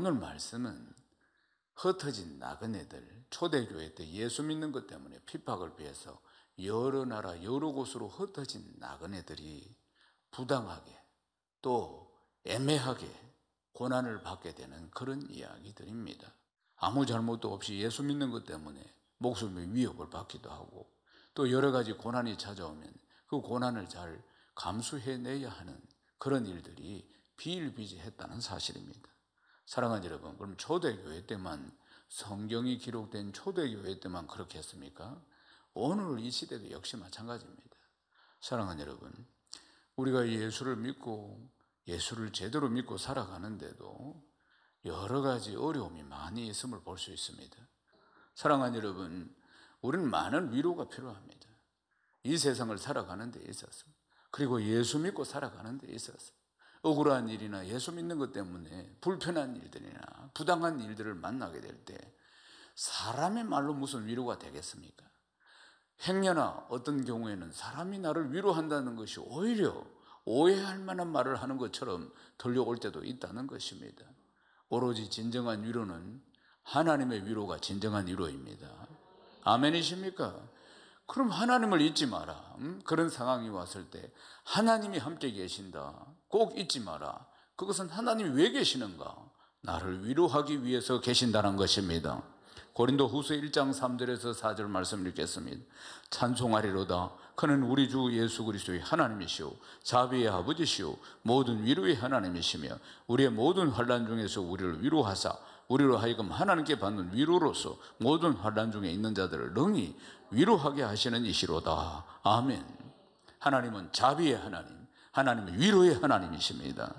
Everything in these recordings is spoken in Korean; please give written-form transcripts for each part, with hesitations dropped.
오늘 말씀은 흩어진 나그네들, 초대교회 때 예수 믿는 것 때문에 핍박을 피해서 여러 나라 여러 곳으로 흩어진 나그네들이 부당하게 또 애매하게 고난을 받게 되는 그런 이야기들입니다. 아무 잘못도 없이 예수 믿는 것 때문에 목숨의 위협을 받기도 하고 또 여러 가지 고난이 찾아오면 그 고난을 잘 감수해내야 하는 그런 일들이 비일비재했다는 사실입니다. 사랑하는 여러분, 그럼 초대교회 때만, 성경이 기록된 초대교회 때만 그렇게 했습니까? 오늘 이 시대도 역시 마찬가지입니다. 사랑하는 여러분, 우리가 예수를 믿고 예수를 제대로 믿고 살아가는데도 여러 가지 어려움이 많이 있음을 볼 수 있습니다. 사랑하는 여러분, 우리는 많은 위로가 필요합니다. 이 세상을 살아가는 데 있어서, 그리고 예수 믿고 살아가는 데 있어서 억울한 일이나 예수 믿는 것 때문에 불편한 일들이나 부당한 일들을 만나게 될 때 사람의 말로 무슨 위로가 되겠습니까? 행여나 어떤 경우에는 사람이 나를 위로한다는 것이 오히려 오해할 만한 말을 하는 것처럼 들려올 때도 있다는 것입니다. 오로지 진정한 위로는 하나님의 위로가 진정한 위로입니다. 아멘이십니까? 그럼 하나님을 잊지 마라. 그런 상황이 왔을 때 하나님이 함께 계신다. 꼭 잊지 마라. 그것은 하나님이 왜 계시는가? 나를 위로하기 위해서 계신다는 것입니다. 고린도후서 1장 3절에서 4절 말씀 읽겠습니다. 찬송하리로다. 그는 우리 주 예수 그리스도의 하나님이시오 자비의 아버지시오 모든 위로의 하나님이시며 우리의 모든 환난 중에서 우리를 위로하사 우리로 하여금 하나님께 받는 위로로서 모든 환난 중에 있는 자들을 능히 위로하게 하시는 이시로다. 아멘. 하나님은 자비의 하나님, 하나님은 위로의 하나님이십니다.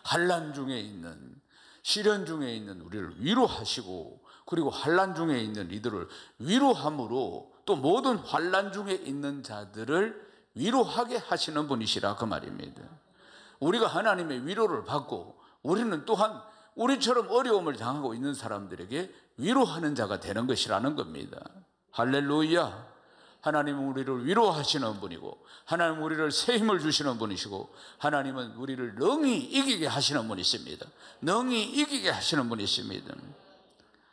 환난 중에 있는, 시련 중에 있는 우리를 위로하시고, 그리고 환난 중에 있는 이들을 위로함으로 또 모든 환난 중에 있는 자들을 위로하게 하시는 분이시라 그 말입니다. 우리가 하나님의 위로를 받고 우리는 또한 우리처럼 어려움을 당하고 있는 사람들에게 위로하는 자가 되는 것이라는 겁니다. 할렐루야. 하나님은 우리를 위로하시는 분이고 하나님은 우리를 새 힘을 주시는 분이시고 하나님은 우리를 능히 이기게 하시는 분이십니다. 능히 이기게 하시는 분이십니다.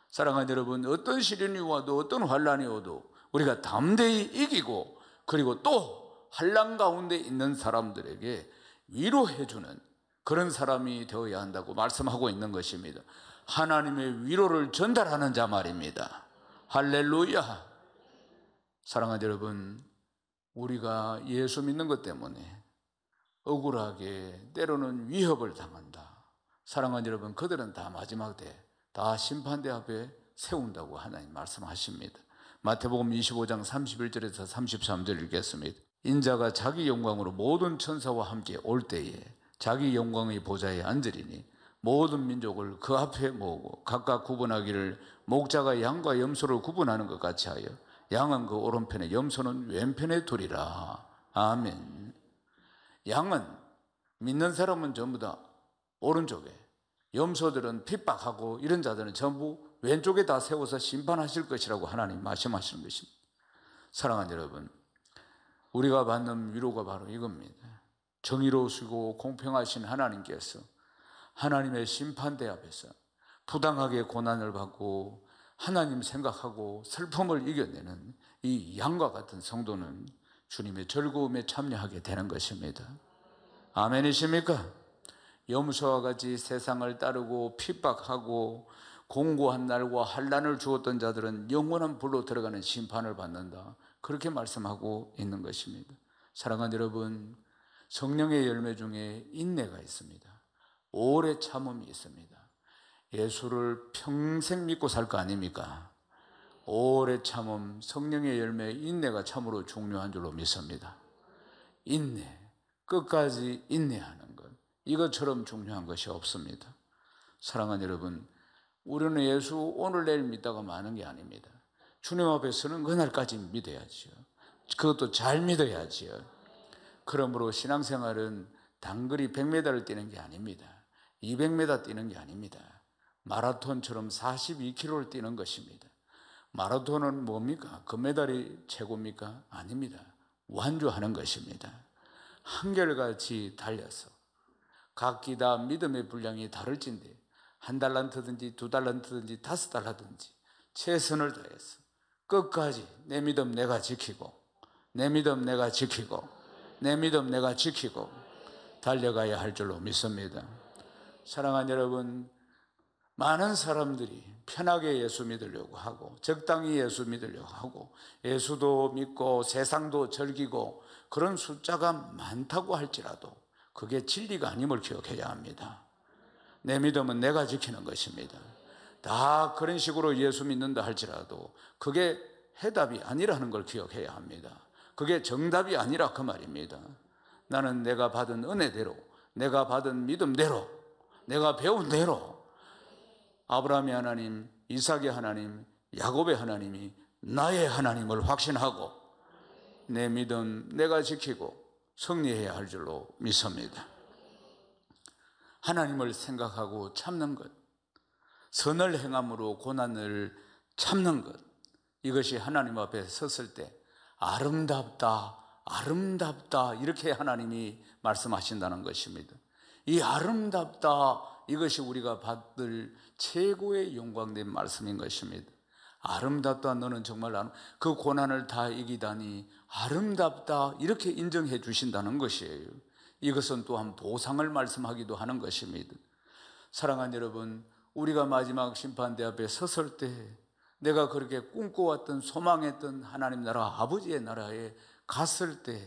사랑하는 여러분, 어떤 시련이 와도 어떤 환난이 와도 우리가 담대히 이기고 그리고 또 환난 가운데 있는 사람들에게 위로해주는 그런 사람이 되어야 한다고 말씀하고 있는 것입니다. 하나님의 위로를 전달하는 자 말입니다. 할렐루야. 사랑하는 여러분, 우리가 예수 믿는 것 때문에 억울하게 때로는 위협을 당한다. 사랑하는 여러분, 그들은 다 마지막 때 다 심판대 앞에 세운다고 하나님 말씀하십니다. 마태복음 25장 31절에서 33절 읽겠습니다. 인자가 자기 영광으로 모든 천사와 함께 올 때에 자기 영광의 보좌에 앉으리니 모든 민족을 그 앞에 모으고 각각 구분하기를 목자가 양과 염소를 구분하는 것 같이 하여 양은 그 오른편에 염소는 왼편에 두리라. 아멘. 양은 믿는 사람은 전부 다 오른쪽에, 염소들은 핍박하고 이런 자들은 전부 왼쪽에 다 세워서 심판하실 것이라고 하나님 말씀하시는 것입니다. 사랑하는 여러분, 우리가 받는 위로가 바로 이겁니다. 정의로우시고 공평하신 하나님께서 하나님의 심판대 앞에서 부당하게 고난을 받고 하나님 생각하고 슬픔을 이겨내는 이 양과 같은 성도는 주님의 즐거움에 참여하게 되는 것입니다. 아멘이십니까? 염소와 같이 세상을 따르고 핍박하고 공고한 날과 환난을 주었던 자들은 영원한 불로 들어가는 심판을 받는다. 그렇게 말씀하고 있는 것입니다. 사랑하는 여러분, 성령의 열매 중에 인내가 있습니다. 오래 참음이 있습니다. 예수를 평생 믿고 살 거 아닙니까? 오래 참음, 성령의 열매, 인내가 참으로 중요한 줄로 믿습니다. 인내, 끝까지 인내하는 것, 이것처럼 중요한 것이 없습니다. 사랑하는 여러분, 우리는 예수 오늘 내일 믿다가 마는 게 아닙니다. 주님 앞에 서는 그날까지 믿어야지요. 그것도 잘 믿어야지요. 그러므로 신앙생활은 단거리 100m를 뛰는 게 아닙니다. 200m 뛰는 게 아닙니다. 마라톤처럼 42km를 뛰는 것입니다. 마라톤은 뭡니까? 금메달이 최고입니까? 아닙니다. 완주하는 것입니다. 한결같이 달려서 각기 다 믿음의 분량이 다를진데 1달란트든지 2달란트든지 5달러든지 최선을 다해서 끝까지 내 믿음 내가 지키고, 내 믿음 내가 지키고, 내 믿음 내가 지키고 달려가야 할 줄로 믿습니다. 사랑하는 여러분, 많은 사람들이 편하게 예수 믿으려고 하고 적당히 예수 믿으려고 하고 예수도 믿고 세상도 즐기고 그런 숫자가 많다고 할지라도 그게 진리가 아님을 기억해야 합니다. 내 믿음은 내가 지키는 것입니다. 다 그런 식으로 예수 믿는다 할지라도 그게 해답이 아니라는 걸 기억해야 합니다. 그게 정답이 아니라 그 말입니다. 나는 내가 받은 은혜대로, 내가 받은 믿음대로, 내가 배운 대로 아브라함의 하나님, 이삭의 하나님, 야곱의 하나님이 나의 하나님을 확신하고 내 믿음 내가 지키고 승리해야 할 줄로 믿습니다. 하나님을 생각하고 참는 것, 선을 행함으로 고난을 참는 것, 이것이 하나님 앞에 섰을 때 아름답다, 아름답다 이렇게 하나님이 말씀하신다는 것입니다. 이 아름답다, 이것이 우리가 받을 최고의 영광된 말씀인 것입니다. 아름답다, 너는 정말 그 고난을 다 이기다니 아름답다 이렇게 인정해 주신다는 것이에요. 이것은 또한 보상을 말씀하기도 하는 것입니다. 사랑하는 여러분, 우리가 마지막 심판대 앞에 섰을 때 내가 그렇게 꿈꿔왔던 소망했던 하나님 나라 아버지의 나라에 갔을 때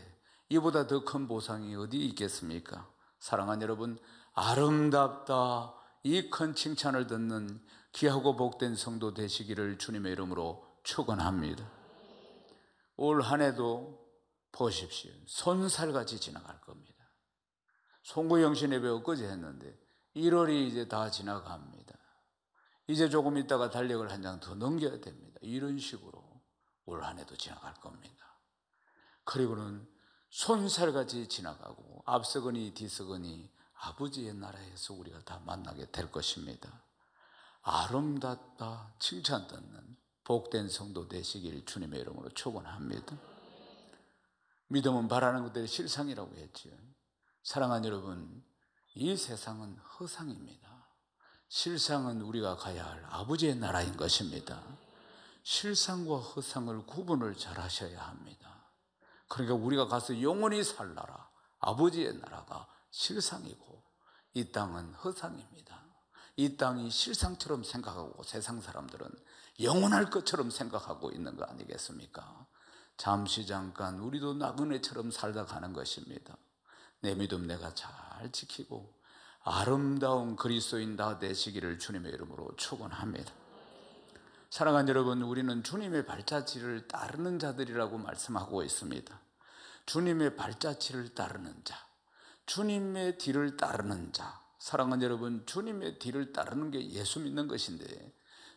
이보다 더 큰 보상이 어디 있겠습니까? 사랑하는 여러분, 아름답다 이 큰 칭찬을 듣는 귀하고 복된 성도 되시기를 주님의 이름으로 축원합니다. 올 한 해도 보십시오. 손살같이 지나갈 겁니다. 송구영신 예배 엊그제 했는데 1월이 이제 다 지나갑니다. 이제 조금 있다가 달력을 한 장 더 넘겨야 됩니다. 이런 식으로 올 한 해도 지나갈 겁니다. 그리고는 손살같이 지나가고 앞서거니 뒤서거니 아버지의 나라에서 우리가 다 만나게 될 것입니다. 아름답다 칭찬 듣는 복된 성도 되시길 주님의 이름으로 축원합니다. 믿음은 바라는 것들의 실상이라고 했지요. 사랑하는 여러분, 이 세상은 허상입니다. 실상은 우리가 가야 할 아버지의 나라인 것입니다. 실상과 허상을 구분을 잘 하셔야 합니다. 그러니까 우리가 가서 영원히 살 나라, 아버지의 나라가 실상이고 이 땅은 허상입니다. 이 땅이 실상처럼 생각하고 세상 사람들은 영원할 것처럼 생각하고 있는 거 아니겠습니까? 잠시 잠깐 우리도 나그네처럼 살다 가는 것입니다. 내 믿음 내가 잘 지키고 아름다운 그리스도인 다 되시기를 주님의 이름으로 축원합니다. 사랑하는 여러분, 우리는 주님의 발자취를 따르는 자들이라고 말씀하고 있습니다. 주님의 발자취를 따르는 자, 주님의 뒤를 따르는 자. 사랑하는 여러분, 주님의 뒤를 따르는 게 예수 믿는 것인데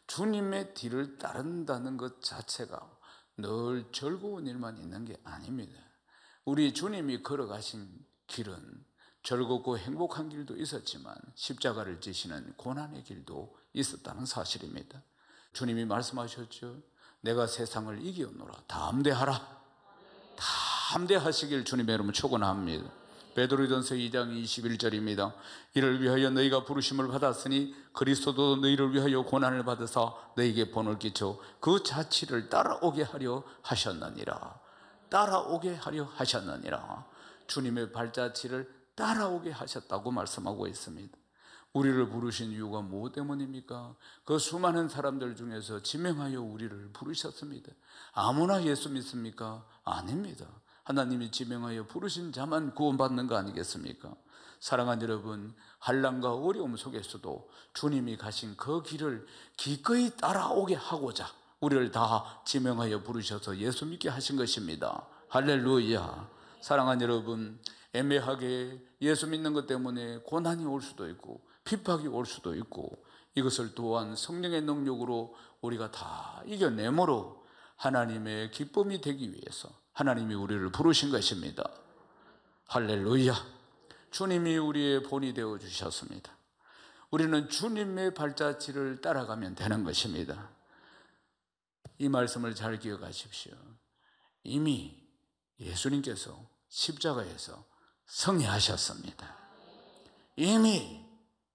주님의 뒤를 따른다는 것 자체가 늘 즐거운 일만 있는 게 아닙니다. 우리 주님이 걸어가신 길은 즐겁고 행복한 길도 있었지만 십자가를 지시는 고난의 길도 있었다는 사실입니다. 주님이 말씀하셨죠. 내가 세상을 이기었노라. 담대하라. 담대하시길 주님의 이름으로 축원합니다. 베드로전서 2장 21절입니다. 이를 위하여 너희가 부르심을 받았으니 그리스도도 너희를 위하여 고난을 받으사 너희에게 본을 끼쳐 그 자취를 따라오게 하려 하셨느니라. 따라오게 하려 하셨느니라. 주님의 발자취를 따라오게 하셨다고 말씀하고 있습니다. 우리를 부르신 이유가 무엇 때문입니까? 그 수많은 사람들 중에서 지명하여 우리를 부르셨습니다. 아무나 예수 믿습니까? 아닙니다. 하나님이 지명하여 부르신 자만 구원받는 거 아니겠습니까? 사랑하는 여러분, 환난과 어려움 속에서도 주님이 가신 그 길을 기꺼이 따라오게 하고자 우리를 다 지명하여 부르셔서 예수 믿게 하신 것입니다. 할렐루야. 사랑하는 여러분, 애매하게 예수 믿는 것 때문에 고난이 올 수도 있고 핍박이 올 수도 있고 이것을 또한 성령의 능력으로 우리가 다 이겨내므로 하나님의 기쁨이 되기 위해서 하나님이 우리를 부르신 것입니다. 할렐루야. 주님이 우리의 본이 되어 주셨습니다. 우리는 주님의 발자취를 따라가면 되는 것입니다. 이 말씀을 잘 기억하십시오. 이미 예수님께서 십자가에서 승리하셨습니다. 이미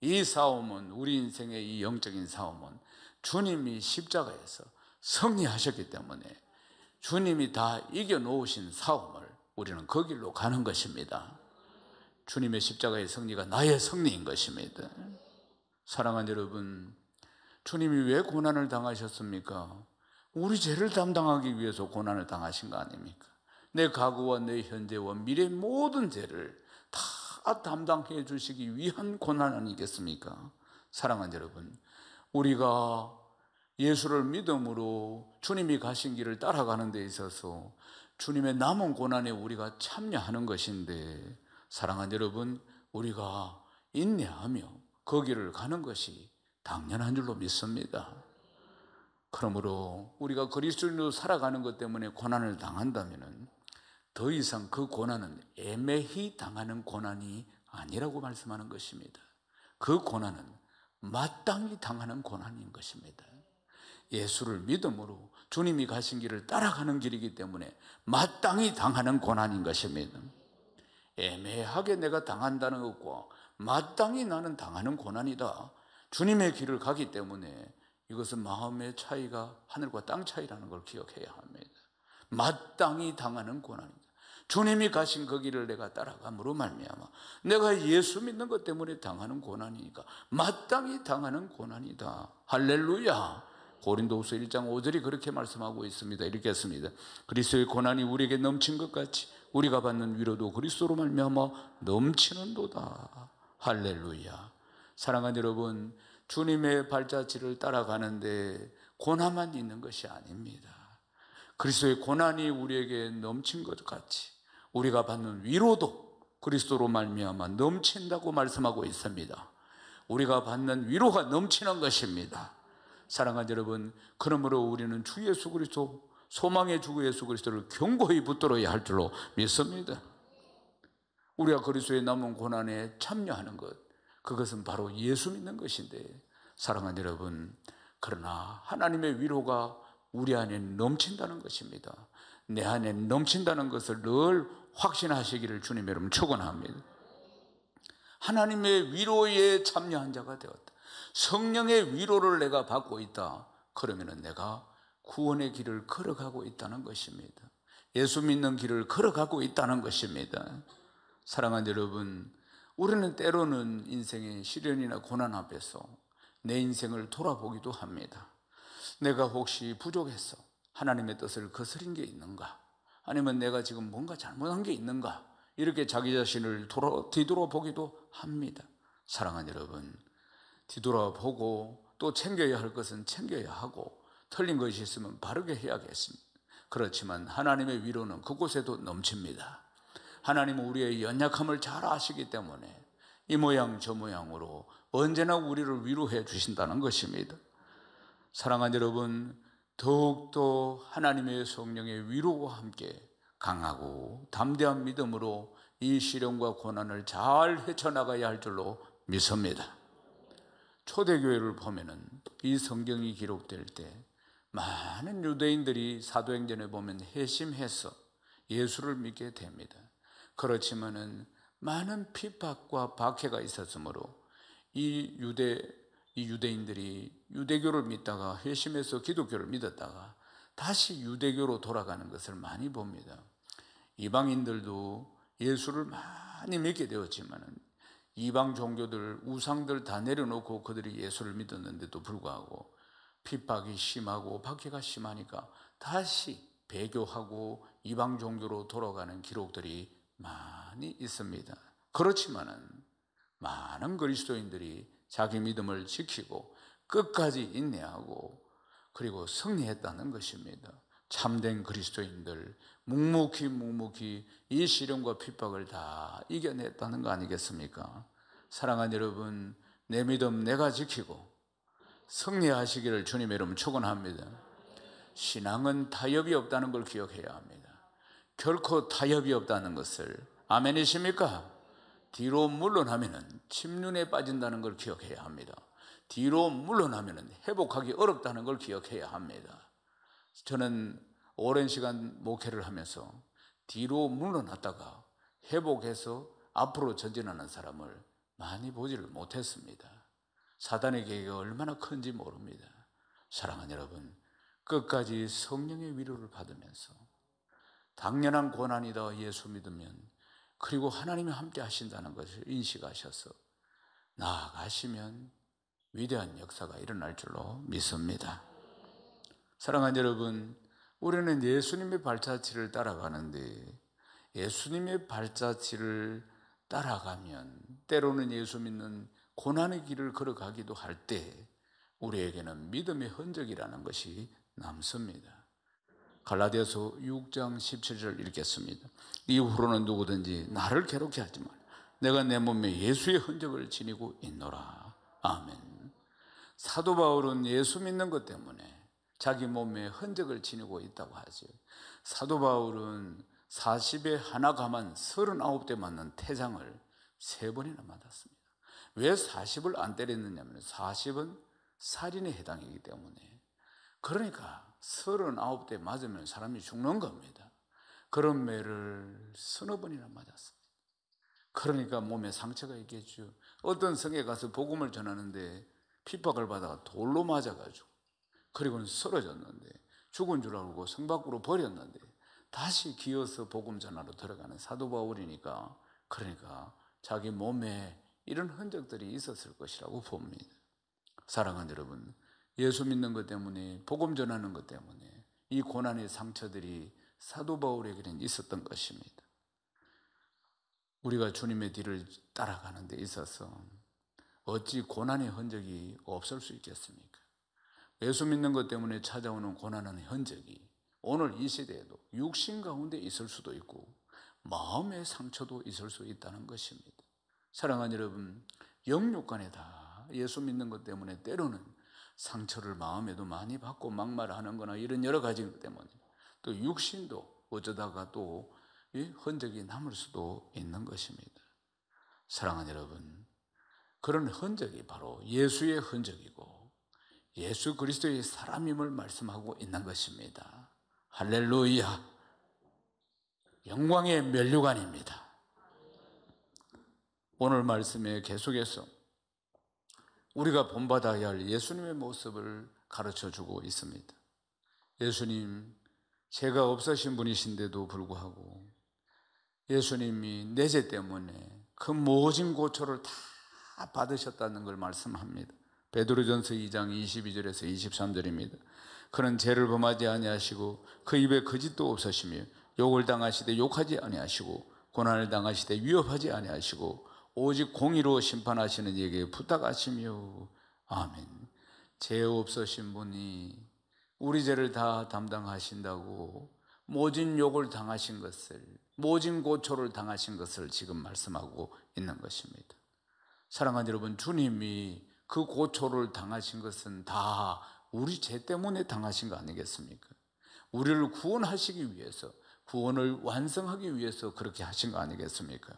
이 싸움은, 우리 인생의 이 영적인 싸움은 주님이 십자가에서 승리하셨기 때문에 주님이 다 이겨놓으신 싸움을 우리는 그 길로 가는 것입니다. 주님의 십자가의 승리가 나의 승리인 것입니다. 사랑하는 여러분, 주님이 왜 고난을 당하셨습니까? 우리 죄를 담당하기 위해서 고난을 당하신 거 아닙니까? 내 과거와 내 현재와 미래의 모든 죄를 다 담당해 주시기 위한 고난 아니겠습니까? 사랑하는 여러분, 우리가 예수를 믿음으로 주님이 가신 길을 따라가는 데 있어서 주님의 남은 고난에 우리가 참여하는 것인데, 사랑하는 여러분, 우리가 인내하며 그 길을 가는 것이 당연한 줄로 믿습니다. 그러므로 우리가 그리스도인으로 살아가는 것 때문에 고난을 당한다면 더 이상 그 고난은 애매히 당하는 고난이 아니라고 말씀하는 것입니다. 그 고난은 마땅히 당하는 고난인 것입니다. 예수를 믿음으로 주님이 가신 길을 따라가는 길이기 때문에 마땅히 당하는 고난인 것입니다. 애매하게 내가 당한다는 것과 마땅히 나는 당하는 고난이다, 주님의 길을 가기 때문에 이것은 마음의 차이가 하늘과 땅 차이라는 걸 기억해야 합니다. 마땅히 당하는 고난이다. 주님이 가신 그 길을 내가 따라감으로 말미암아 내가 예수 믿는 것 때문에 당하는 고난이니까 마땅히 당하는 고난이다. 할렐루야. 고린도후서 1장 5절이 그렇게 말씀하고 있습니다. 이렇게 했습니다. 그리스도의 고난이 우리에게 넘친 것 같이 우리가 받는 위로도 그리스도로 말미암아 넘치는도다. 할렐루야. 사랑하는 여러분, 주님의 발자취를 따라가는데 고난만 있는 것이 아닙니다. 그리스도의 고난이 우리에게 넘친 것 같이 우리가 받는 위로도 그리스도로 말미암아 넘친다고 말씀하고 있습니다. 우리가 받는 위로가 넘치는 것입니다. 사랑하는 여러분, 그러므로 우리는 주 예수 그리스도, 소망의 주 예수 그리스도를 견고히 붙들어야 할 줄로 믿습니다. 우리가 그리스도의 남은 고난에 참여하는 것, 그것은 바로 예수 믿는 것인데, 사랑하는 여러분, 그러나 하나님의 위로가 우리 안에 넘친다는 것입니다. 내 안에 넘친다는 것을 늘 확신하시기를 주님 여러분 축원합니다. 하나님의 위로에 참여한 자가 되었다. 성령의 위로를 내가 받고 있다. 그러면 내가 구원의 길을 걸어가고 있다는 것입니다. 예수 믿는 길을 걸어가고 있다는 것입니다. 사랑하는 여러분, 우리는 때로는 인생의 시련이나 고난 앞에서 내 인생을 돌아보기도 합니다. 내가 혹시 부족해서 하나님의 뜻을 거스린 게 있는가? 아니면 내가 지금 뭔가 잘못한 게 있는가? 이렇게 자기 자신을 뒤돌아보기도 합니다. 사랑하는 여러분, 뒤돌아보고 또 챙겨야 할 것은 챙겨야 하고 틀린 것이 있으면 바르게 해야겠습니다. 그렇지만 하나님의 위로는 그곳에도 넘칩니다. 하나님은 우리의 연약함을 잘 아시기 때문에 이 모양 저 모양으로 언제나 우리를 위로해 주신다는 것입니다. 사랑하는 여러분, 더욱더 하나님의 성령의 위로와 함께 강하고 담대한 믿음으로 이 시련과 고난을 잘 헤쳐나가야 할 줄로 믿습니다. 초대교회를 보면은 이 성경이 기록될 때 많은 유대인들이 사도행전에 보면 회심해서 예수를 믿게 됩니다. 그렇지만은 많은 핍박과 박해가 있었으므로 이 유대인들이 유대교를 믿다가 회심해서 기독교를 믿었다가 다시 유대교로 돌아가는 것을 많이 봅니다. 이방인들도 예수를 많이 믿게 되었지만은 이방 종교들, 우상들 다 내려놓고 그들이 예수를 믿었는데도 불구하고 핍박이 심하고 박해가 심하니까 다시 배교하고 이방 종교로 돌아가는 기록들이 많이 있습니다. 그렇지만은 많은 그리스도인들이 자기 믿음을 지키고 끝까지 인내하고 그리고 승리했다는 것입니다. 참된 그리스도인들 묵묵히 이 시련과 핍박을 다 이겨냈다는 거 아니겠습니까? 사랑하는 여러분, 내 믿음 내가 지키고 승리하시기를 주님의 이름 축원합니다. 신앙은 타협이 없다는 걸 기억해야 합니다. 결코 타협이 없다는 것을, 아멘이십니까? 뒤로 물러나면 침륜에 빠진다는 걸 기억해야 합니다. 뒤로 물러나면 회복하기 어렵다는 걸 기억해야 합니다. 저는 오랜 시간 목회를 하면서 뒤로 물러났다가 회복해서 앞으로 전진하는 사람을 많이 보지를 못했습니다. 사단의 계획이 얼마나 큰지 모릅니다. 사랑하는 여러분, 끝까지 성령의 위로를 받으면서 당연한 고난이다 예수 믿으면, 그리고 하나님이 함께 하신다는 것을 인식하셔서 나아가시면 위대한 역사가 일어날 줄로 믿습니다. 사랑하는 여러분, 우리는 예수님의 발자취를 따라가는데, 예수님의 발자취를 따라가면 때로는 예수 믿는 고난의 길을 걸어가기도 할 때 우리에게는 믿음의 흔적이라는 것이 남습니다. 갈라디아서 6장 17절 읽겠습니다. 이후로는 누구든지 나를 괴롭게 하지 말라. 내가 내 몸에 예수의 흔적을 지니고 있노라. 아멘. 사도 바울은 예수 믿는 것 때문에 자기 몸에 흔적을 지니고 있다고 하죠. 사도 바울은 40에 하나 감한 39대 맞는 태장을 3번이나 맞았습니다. 왜 40을 안 때렸느냐면 40은 살인에 해당이기 때문에. 그러니까 39대 맞으면 사람이 죽는 겁니다. 그런 매를 서너 번이나 맞았습니다. 그러니까 몸에 상처가 있겠죠. 어떤 성에 가서 복음을 전하는데 핍박을 받아가 돌로 맞아가지고, 그리고는 쓰러졌는데 죽은 줄 알고 성 밖으로 버렸는데 다시 기어서 복음 전하러 들어가는 사도 바울이니까, 그러니까 자기 몸에 이런 흔적들이 있었을 것이라고 봅니다. 사랑하는 여러분, 예수 믿는 것 때문에, 복음 전하는 것 때문에 이 고난의 상처들이 사도 바울에게는 있었던 것입니다. 우리가 주님의 뒤를 따라가는 데 있어서 어찌 고난의 흔적이 없을 수 있겠습니까? 예수 믿는 것 때문에 찾아오는 고난의 흔적이 오늘 이 시대에도 육신 가운데 있을 수도 있고 마음의 상처도 있을 수 있다는 것입니다. 사랑하는 여러분, 영육간에 다 예수 믿는 것 때문에 때로는 상처를 마음에도 많이 받고 막말하는 거나 이런 여러 가지 때문에 또 육신도 어쩌다가 또 흔적이 남을 수도 있는 것입니다. 사랑하는 여러분, 그런 흔적이 바로 예수의 흔적이고 예수 그리스도의 사람임을 말씀하고 있는 것입니다. 할렐루야! 영광의 면류관입니다. 오늘 말씀에 계속해서 우리가 본받아야 할 예수님의 모습을 가르쳐주고 있습니다. 예수님, 죄가 없으신 분이신데도 불구하고 예수님이 내죄 때문에 그 모진 고초를 다 받으셨다는 걸 말씀합니다. 베드로전서 2장 22절에서 23절입니다. 그런 죄를 범하지 아니하시고 그 입에 거짓도 없으시며 욕을 당하시되 욕하지 아니하시고 고난을 당하시되 위협하지 아니하시고 오직 공의로 심판하시는 이에게 부탁하시며. 아멘. 죄 없으신 분이 우리 죄를 다 담당하신다고 모진 욕을 당하신 것을, 모진 고초를 당하신 것을 지금 말씀하고 있는 것입니다. 사랑하는 여러분, 주님이 그 고초를 당하신 것은 다 우리 죄 때문에 당하신 거 아니겠습니까? 우리를 구원하시기 위해서, 구원을 완성하기 위해서 그렇게 하신 거 아니겠습니까?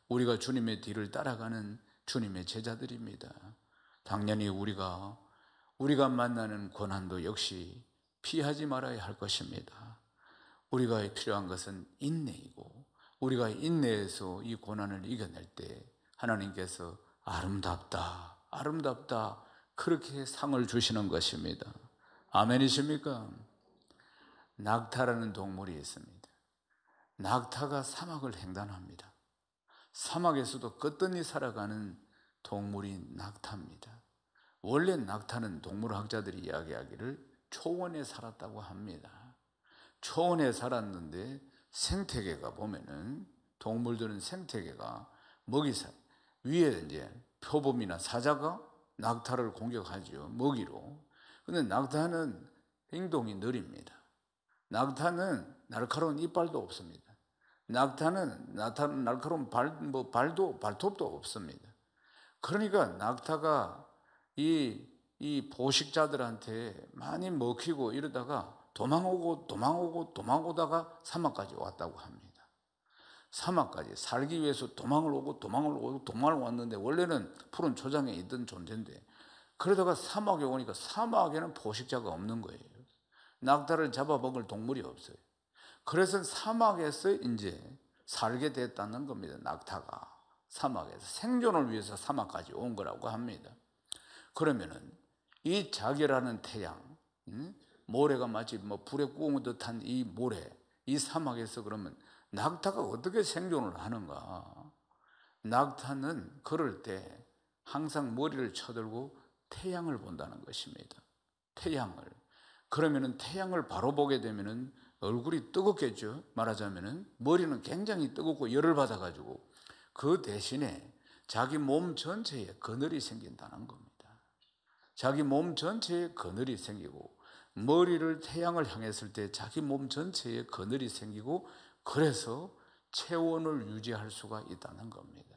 우리가 주님의 뒤를 따라가는 주님의 제자들입니다. 당연히 우리가 만나는 고난도 역시 피하지 말아야 할 것입니다. 우리가 필요한 것은 인내이고, 우리가 인내해서 이 고난을 이겨낼 때 하나님께서 아름답다, 아름답다 그렇게 상을 주시는 것입니다. 아멘이십니까? 낙타라는 동물이 있습니다. 낙타가 사막을 횡단합니다. 사막에서도 끄떡이 살아가는 동물이 낙타입니다. 원래 낙타는 동물학자들이 이야기하기를 초원에 살았다고 합니다. 초원에 살았는데 생태계가 보면은 동물들은 생태계가 먹이사 위에 이제 표범이나 사자가 낙타를 공격하죠. 먹이로. 근데 낙타는 행동이 느립니다. 낙타는 날카로운 이빨도 없습니다. 낙타는 날카로운 발톱도 없습니다. 그러니까 낙타가 이 보식자들한테 많이 먹히고 이러다가 도망오다가 사막까지 왔다고 합니다. 사막까지 살기 위해서 도망을 왔는데 원래는 푸른 초장에 있던 존재인데 그러다가 사막에 오니까 사막에는 포식자가 없는 거예요. 낙타를 잡아먹을 동물이 없어요. 그래서 사막에서 이제 살게 됐다는 겁니다. 낙타가 사막에서 생존을 위해서 사막까지 온 거라고 합니다. 그러면은 이 자결하는 태양, 모래가 마치 불에 구운 듯한 이 모래, 이 사막에서 그러면 낙타가 어떻게 생존을 하는가? 낙타는 걸을 때 항상 머리를 쳐들고 태양을 본다는 것입니다. 태양을. 그러면은 태양을 바로 보게 되면은 얼굴이 뜨겁겠죠. 말하자면은 머리는 굉장히 뜨겁고 열을 받아가지고 그 대신에 자기 몸 전체에 그늘이 생긴다는 겁니다. 자기 몸 전체에 그늘이 생기고 머리를 태양을 향했을 때 자기 몸 전체에 그늘이 생기고 그래서 체온을 유지할 수가 있다는 겁니다.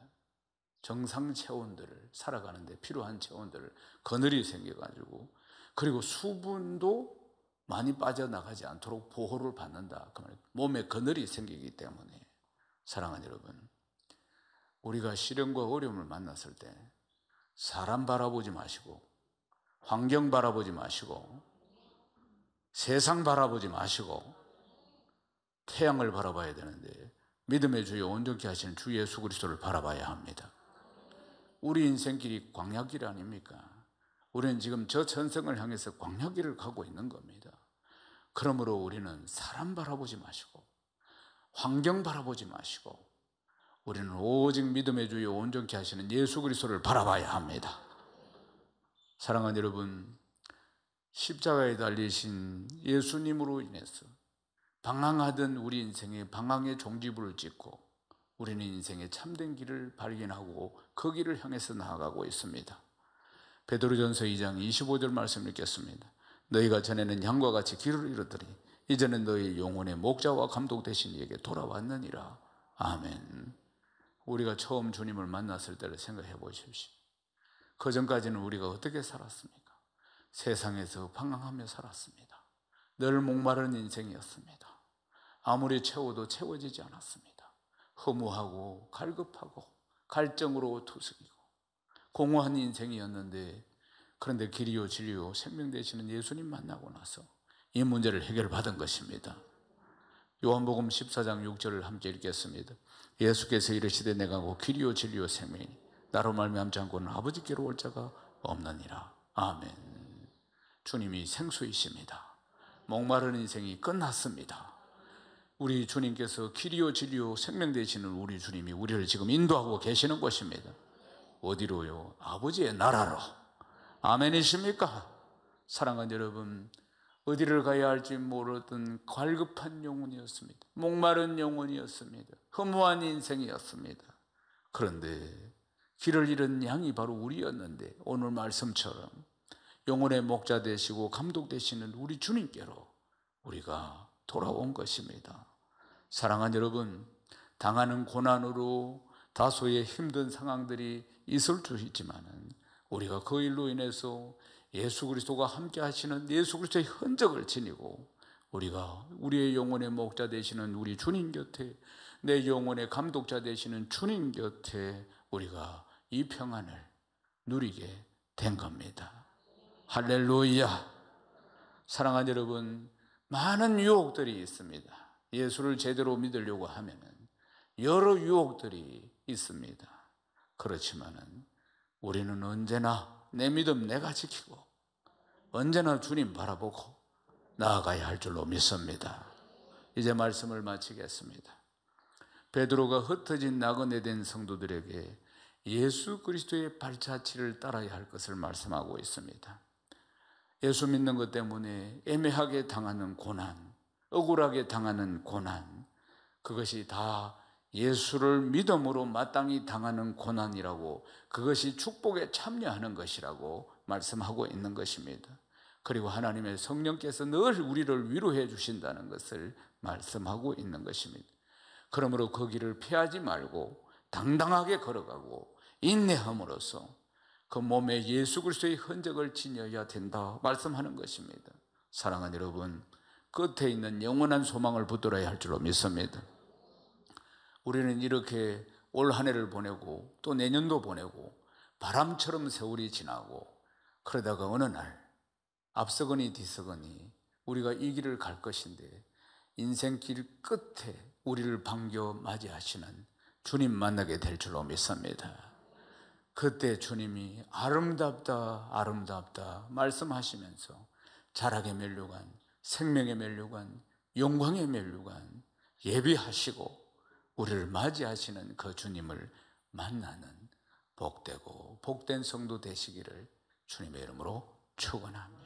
정상 체온들을 살아가는데 필요한 체온들을 그늘이 생겨가지고 그리고 수분도 많이 빠져나가지 않도록 보호를 받는다. 그 말이에요. 몸에 그늘이 생기기 때문에 사랑하는 여러분, 우리가 시련과 어려움을 만났을 때 사람 바라보지 마시고 환경 바라보지 마시고 세상 바라보지 마시고 태양을 바라봐야 되는데 믿음의 주여 온전케 하시는 주 예수 그리스도를 바라봐야 합니다. 우리 인생길이 광야길 아닙니까? 우리는 지금 저 천성을 향해서 광야길을 가고 있는 겁니다. 그러므로 우리는 사람 바라보지 마시고 환경 바라보지 마시고 우리는 오직 믿음의 주여 온전케 하시는 예수 그리스도를 바라봐야 합니다. 사랑하는 여러분, 십자가에 달리신 예수님으로 인해서 방황하던 우리 인생에 방황의 종지부를 찍고 우리는 인생의 참된 길을 발견하고 그 길을 향해서 나아가고 있습니다. 베드로전서 2장 25절 말씀 읽겠습니다. 너희가 전에는 양과 같이 길을 잃었더니 이제는 너희 영혼의 목자와 감독 되신 이에게 돌아왔느니라. 아멘. 우리가 처음 주님을 만났을 때를 생각해 보십시오. 그 전까지는 우리가 어떻게 살았습니까? 세상에서 방황하며 살았습니다. 늘 목마른 인생이었습니다. 아무리 채워도 채워지지 않았습니다. 허무하고 갈급하고 갈증으로 투숙이고 공허한 인생이었는데 그런데 길이요 진리요 생명 되시는 예수님 만나고 나서 이 문제를 해결받은 것입니다. 요한복음 14장 6절을 함께 읽겠습니다. 예수께서 이르시되 내가 곧 길이요 진리요 생명이니 나로 말미암지 않고는 아버지께로 올 자가 없느니라. 아멘. 주님이 생수이십니다. 목마른 인생이 끝났습니다. 우리 주님께서 길이요 진리요 생명 되시는 우리 주님이 우리를 지금 인도하고 계시는 것입니다. 어디로요? 아버지의 나라로. 아멘이십니까? 사랑하는 여러분, 어디를 가야 할지 모르던 갈급한 영혼이었습니다. 목마른 영혼이었습니다. 허무한 인생이었습니다. 그런데 길을 잃은 양이 바로 우리였는데 오늘 말씀처럼 영혼의 목자 되시고 감독 되시는 우리 주님께로 우리가 돌아온 것입니다. 사랑하는 여러분, 당하는 고난으로 다소의 힘든 상황들이 있을 수 있지만은 우리가 그 일로 인해서 예수 그리스도가 함께 하시는 예수 그리스도의 흔적을 지니고 우리가 우리의 영혼의 목자 되시는 우리 주님 곁에 내 영혼의 감독자 되시는 주님 곁에 우리가 이 평안을 누리게 된 겁니다. 할렐루야. 사랑하는 여러분, 많은 유혹들이 있습니다. 예수를 제대로 믿으려고 하면은 여러 유혹들이 있습니다. 그렇지만은 우리는 언제나 내 믿음 내가 지키고 언제나 주님 바라보고 나아가야 할 줄로 믿습니다. 이제 말씀을 마치겠습니다. 베드로가 흩어진 나그네 된 성도들에게 예수 그리스도의 발자취를 따라야 할 것을 말씀하고 있습니다. 예수 믿는 것 때문에 애매하게 당하는 고난, 억울하게 당하는 고난, 그것이 다 예수를 믿음으로 마땅히 당하는 고난이라고, 그것이 축복에 참여하는 것이라고 말씀하고 있는 것입니다. 그리고 하나님의 성령께서 늘 우리를 위로해 주신다는 것을 말씀하고 있는 것입니다. 그러므로 그 길을 피하지 말고 당당하게 걸어가고 인내함으로써 그 몸에 예수 그리스도의 흔적을 지녀야 된다 말씀하는 것입니다. 사랑하는 여러분, 끝에 있는 영원한 소망을 붙들어야 할 줄로 믿습니다. 우리는 이렇게 올 한 해를 보내고 또 내년도 보내고 바람처럼 세월이 지나고 그러다가 어느 날 앞서거니 뒤서거니 우리가 이 길을 갈 것인데 인생길 끝에 우리를 반겨 맞이하시는 주님 만나게 될 줄로 믿습니다. 그때 주님이 아름답다 아름답다 말씀하시면서 자락의 면류관, 생명의 면류관, 영광의 면류관 예비하시고 우리를 맞이하시는 그 주님을 만나는 복되고 복된 성도 되시기를 주님의 이름으로 축원합니다.